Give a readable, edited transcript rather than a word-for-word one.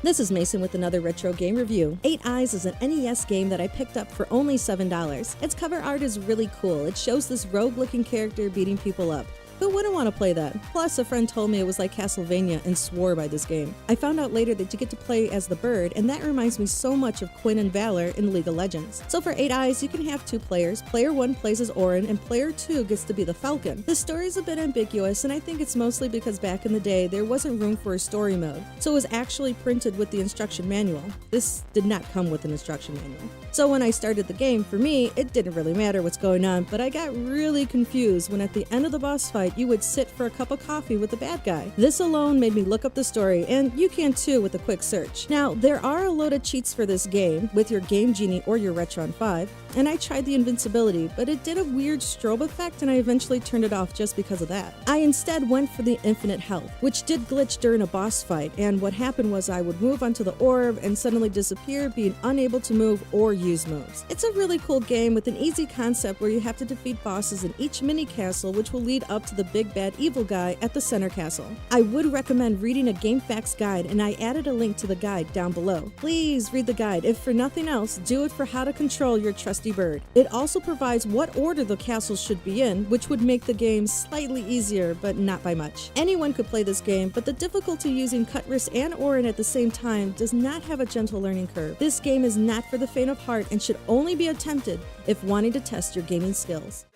This is Mason with another retro game review. 8 Eyes is an NES game that I picked up for only $7. Its cover art is really cool. It shows this rogue-looking character beating people up. Who wouldn't want to play that? Plus, a friend told me it was like Castlevania and swore by this game. I found out later that you get to play as the bird, and that reminds me so much of Quinn and Valor in League of Legends. So for 8 Eyes, you can have 2 players. Player 1 plays as Orin, and player 2 gets to be the Falcon. The story is a bit ambiguous, and I think it's mostly because back in the day, there wasn't room for a story mode, so it was actually printed with the instruction manual. This did not come with an instruction manual. So when I started the game, for me, it didn't really matter what's going on, but I got really confused when at the end of the boss fight, you would sit for a cup of coffee with the bad guy. This alone made me look up the story, and you can too with a quick search. Now, there are a load of cheats for this game, with your Game Genie or your Retron 5, and I tried the invincibility, but it did a weird strobe effect and I eventually turned it off just because of that. I instead went for the infinite health, which did glitch during a boss fight, and what happened was I would move onto the orb and suddenly disappear, being unable to move or use moves. It's a really cool game with an easy concept where you have to defeat bosses in each mini castle, which will lead up to the big bad evil guy at the center castle. I would recommend reading a GameFAQs guide, and I added a link to the guide down below. Please read the guide. If for nothing else, do it for how to control your trusty bird. It also provides what order the castles should be in, which would make the game slightly easier, but not by much. Anyone could play this game, but the difficulty using Cut Wrist and Orin at the same time does not have a gentle learning curve. This game is not for the faint of heart and should only be attempted if wanting to test your gaming skills.